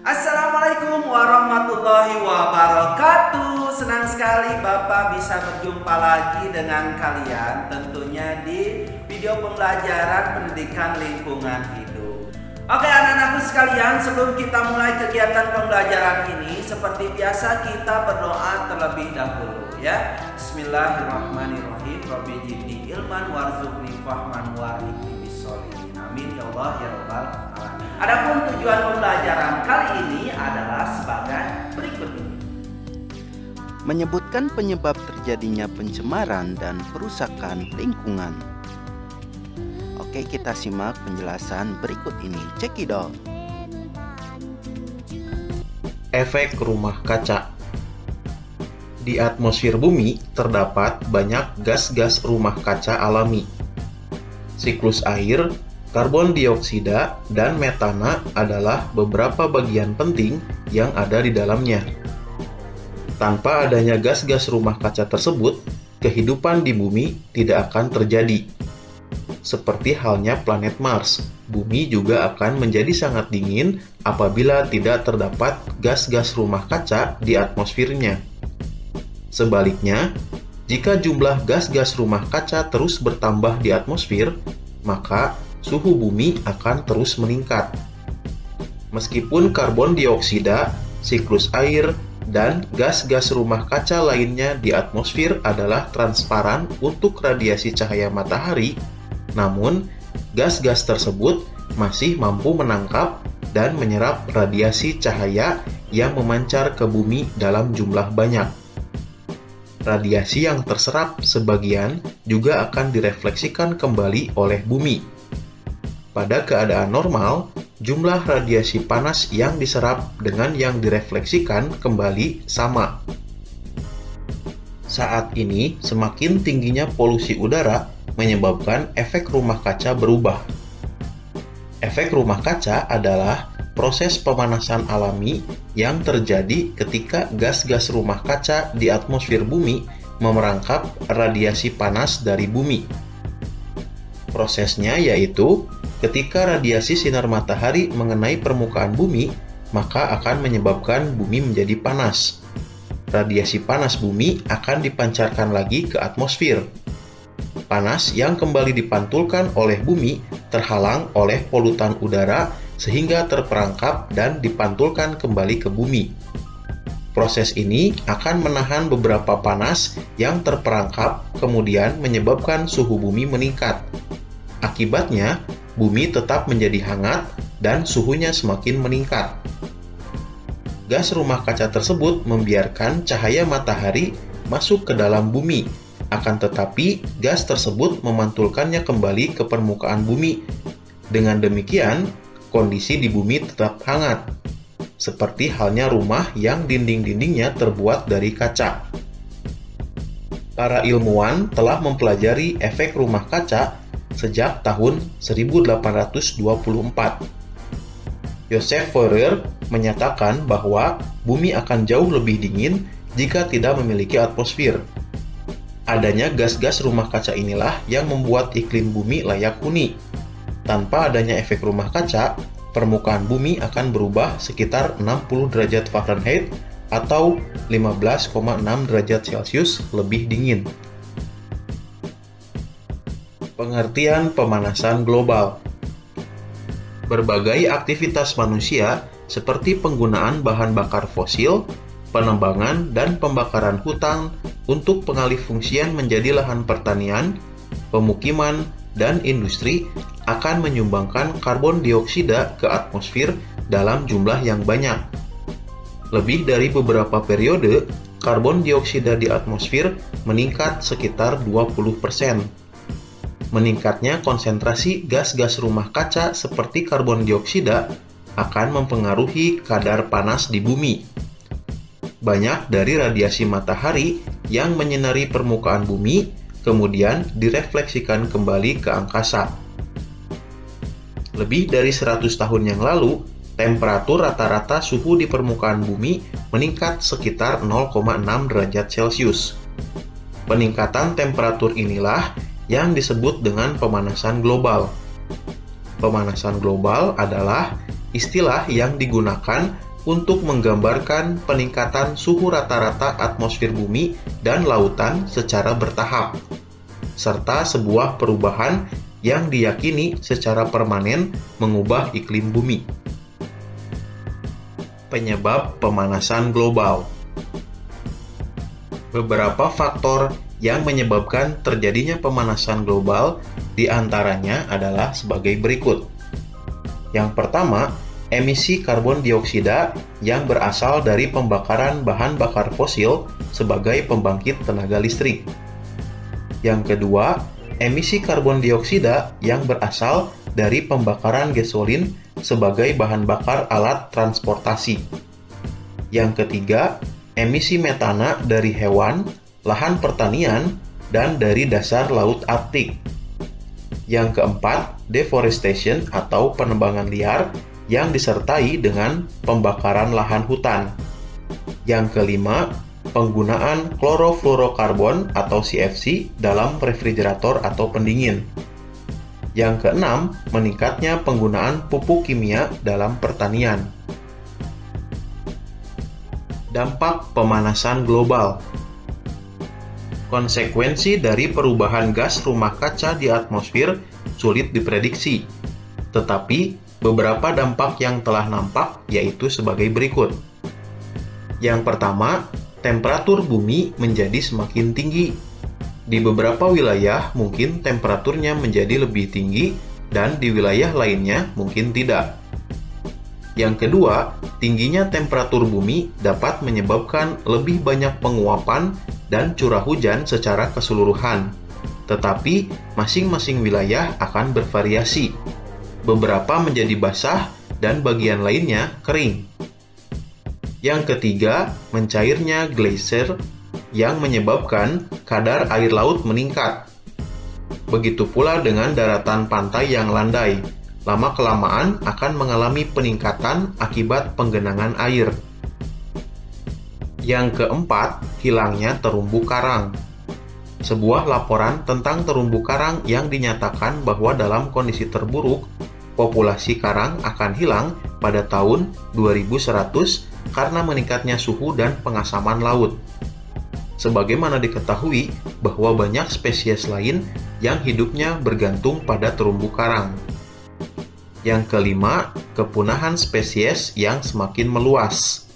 Assalamualaikum warahmatullahi wabarakatuh. Senang sekali Bapak bisa berjumpa lagi dengan kalian, tentunya di video pembelajaran pendidikan lingkungan hidup. Oke anak-anakku sekalian, sebelum kita mulai kegiatan pembelajaran ini, seperti biasa kita berdoa terlebih dahulu ya. Bismillahirrahmanirrahim. Rabbi jibni ilman warzuqni fahman warzuqni bisolihin. Amin ya Allah ya Rabbal alamin. Adapun tujuan pembelajaran kali ini adalah sebagai berikut ini. Menyebutkan penyebab terjadinya pencemaran dan perusakan lingkungan. Oke, kita simak penjelasan berikut ini. Cekidot. Efek rumah kaca. Di atmosfer bumi terdapat banyak gas-gas rumah kaca alami. Siklus air, karbon dioksida, dan metana adalah beberapa bagian penting yang ada di dalamnya. Tanpa adanya gas-gas rumah kaca tersebut, kehidupan di bumi tidak akan terjadi. Seperti halnya planet Mars, bumi juga akan menjadi sangat dingin apabila tidak terdapat gas-gas rumah kaca di atmosfernya. Sebaliknya, jika jumlah gas-gas rumah kaca terus bertambah di atmosfer, maka suhu bumi akan terus meningkat. Meskipun karbon dioksida, siklus air, dan gas-gas rumah kaca lainnya di atmosfer adalah transparan untuk radiasi cahaya matahari, namun gas-gas tersebut masih mampu menangkap dan menyerap radiasi cahaya yang memancar ke bumi dalam jumlah banyak. Radiasi yang terserap sebagian juga akan direfleksikan kembali oleh bumi. Pada keadaan normal, jumlah radiasi panas yang diserap dengan yang direfleksikan kembali sama. Saat ini, semakin tingginya polusi udara menyebabkan efek rumah kaca berubah. Efek rumah kaca adalah proses pemanasan alami yang terjadi ketika gas-gas rumah kaca di atmosfer bumi memerangkap radiasi panas dari bumi. Prosesnya yaitu, ketika radiasi sinar matahari mengenai permukaan bumi, maka akan menyebabkan bumi menjadi panas. Radiasi panas bumi akan dipancarkan lagi ke atmosfer. Panas yang kembali dipantulkan oleh bumi terhalang oleh polutan udara sehingga terperangkap dan dipantulkan kembali ke bumi. Proses ini akan menahan beberapa panas yang terperangkap, kemudian menyebabkan suhu bumi meningkat. Akibatnya, bumi tetap menjadi hangat dan suhunya semakin meningkat. Gas rumah kaca tersebut membiarkan cahaya matahari masuk ke dalam bumi, akan tetapi gas tersebut memantulkannya kembali ke permukaan bumi. Dengan demikian, kondisi di bumi tetap hangat, seperti halnya rumah yang dinding-dindingnya terbuat dari kaca. Para ilmuwan telah mempelajari efek rumah kaca sejak tahun 1824. Joseph Fourier menyatakan bahwa bumi akan jauh lebih dingin jika tidak memiliki atmosfer. Adanya gas-gas rumah kaca inilah yang membuat iklim bumi layak huni. Tanpa adanya efek rumah kaca, permukaan bumi akan berubah sekitar 60 derajat Fahrenheit atau 15,6 derajat Celcius lebih dingin. Pengertian pemanasan global. Berbagai aktivitas manusia seperti penggunaan bahan bakar fosil, penebangan dan pembakaran hutan untuk pengalihfungsian menjadi lahan pertanian, pemukiman, dan industri akan menyumbangkan karbon dioksida ke atmosfer dalam jumlah yang banyak. Lebih dari beberapa periode, karbon dioksida di atmosfer meningkat sekitar 20%. Meningkatnya konsentrasi gas-gas rumah kaca seperti karbon dioksida akan mempengaruhi kadar panas di bumi. Banyak dari radiasi matahari yang menyinari permukaan bumi kemudian direfleksikan kembali ke angkasa. Lebih dari 100 tahun yang lalu, temperatur rata-rata suhu di permukaan bumi meningkat sekitar 0,6 derajat Celcius. Peningkatan temperatur inilah yang disebut dengan pemanasan global. Pemanasan global adalah istilah yang digunakan untuk menggambarkan peningkatan suhu rata-rata atmosfer bumi dan lautan secara bertahap, serta sebuah perubahan yang diyakini secara permanen mengubah iklim bumi. Penyebab pemanasan global. Beberapa faktor yang menyebabkan terjadinya pemanasan global diantaranya adalah sebagai berikut. Yang pertama, emisi karbon dioksida yang berasal dari pembakaran bahan bakar fosil sebagai pembangkit tenaga listrik. Yang kedua, emisi karbon dioksida yang berasal dari pembakaran gasolin sebagai bahan bakar alat transportasi. Yang ketiga, emisi metana dari hewan, lahan pertanian, dan dari dasar laut Arktik. Yang keempat, deforestation atau penebangan liar yang disertai dengan pembakaran lahan hutan. Yang kelima, penggunaan klorofluorokarbon atau CFC dalam refrigerator atau pendingin. Yang keenam, meningkatnya penggunaan pupuk kimia dalam pertanian. Dampak pemanasan global. Konsekuensi dari perubahan gas rumah kaca di atmosfer sulit diprediksi, tetapi beberapa dampak yang telah nampak yaitu sebagai berikut. Yang pertama, temperatur bumi menjadi semakin tinggi. Di beberapa wilayah mungkin temperaturnya menjadi lebih tinggi dan di wilayah lainnya mungkin tidak. Yang kedua, tingginya temperatur bumi dapat menyebabkan lebih banyak penguapan dan curah hujan secara keseluruhan, tetapi masing-masing wilayah akan bervariasi. Beberapa menjadi basah dan bagian lainnya kering. Yang ketiga, mencairnya geyser yang menyebabkan kadar air laut meningkat. Begitu pula dengan daratan pantai yang landai, lama-kelamaan akan mengalami peningkatan akibat penggenangan air. Yang keempat, hilangnya terumbu karang. Sebuah laporan tentang terumbu karang yang dinyatakan bahwa dalam kondisi terburuk, populasi karang akan hilang pada tahun 2100 karena meningkatnya suhu dan pengasaman laut. Sebagaimana diketahui bahwa banyak spesies lain yang hidupnya bergantung pada terumbu karang. Yang kelima, kepunahan spesies yang semakin meluas.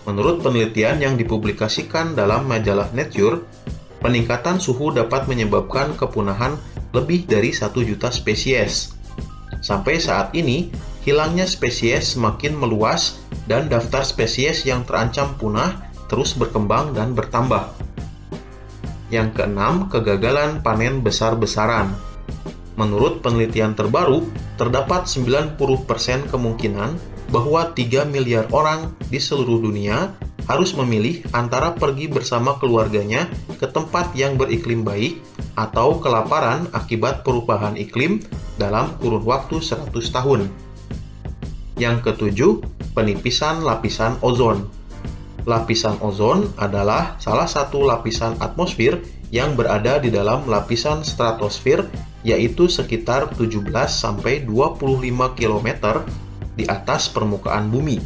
Menurut penelitian yang dipublikasikan dalam majalah Nature, peningkatan suhu dapat menyebabkan kepunahan lebih dari 1 juta spesies. Sampai saat ini, hilangnya spesies semakin meluas dan daftar spesies yang terancam punah terus berkembang dan bertambah. Yang keenam, kegagalan panen besar-besaran. Menurut penelitian terbaru, terdapat 90% kemungkinan bahwa 3 miliar orang di seluruh dunia harus memilih antara pergi bersama keluarganya ke tempat yang beriklim baik atau kelaparan akibat perubahan iklim dalam kurun waktu 100 tahun. Yang ketujuh, penipisan lapisan ozon. Lapisan ozon adalah salah satu lapisan atmosfer yang berada di dalam lapisan stratosfer, yaitu sekitar 17-25 km di atas permukaan bumi.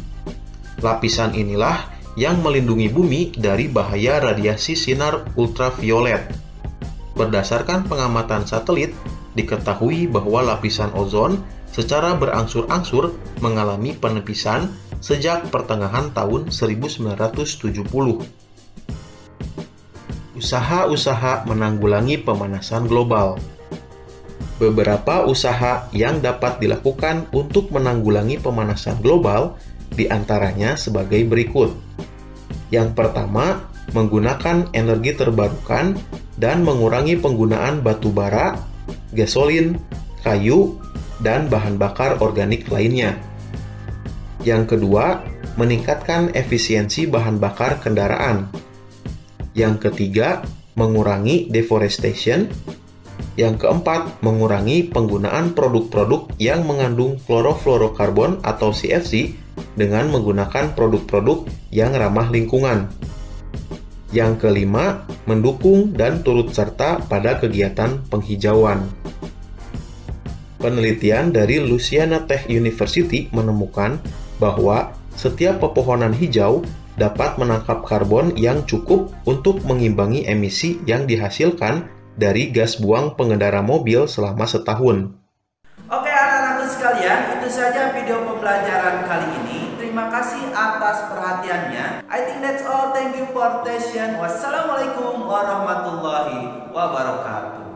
Lapisan inilah yang melindungi bumi dari bahaya radiasi sinar ultraviolet. Berdasarkan pengamatan satelit, diketahui bahwa lapisan ozon secara berangsur-angsur mengalami penipisan sejak pertengahan tahun 1970. Usaha-usaha menanggulangi pemanasan global. Beberapa usaha yang dapat dilakukan untuk menanggulangi pemanasan global diantaranya sebagai berikut. Yang pertama, menggunakan energi terbarukan dan mengurangi penggunaan batu bara, gasolin, kayu, dan bahan bakar organik lainnya. Yang kedua, meningkatkan efisiensi bahan bakar kendaraan. Yang ketiga, mengurangi deforestation. Yang keempat, mengurangi penggunaan produk-produk yang mengandung klorofluorokarbon atau CFC dengan menggunakan produk-produk yang ramah lingkungan. Yang kelima, mendukung dan turut serta pada kegiatan penghijauan. Penelitian dari Louisiana Tech University menemukan bahwa Setiap pepohonan hijau dapat menangkap karbon yang cukup untuk mengimbangi emisi yang dihasilkan dari gas buang pengendara mobil selama setahun. Oke anak-anakku sekalian, itu saja video pembelajaran kali ini. Terima kasih atas perhatiannya. I think that's all. Thank you for attention. Wassalamualaikum warahmatullahi wabarakatuh.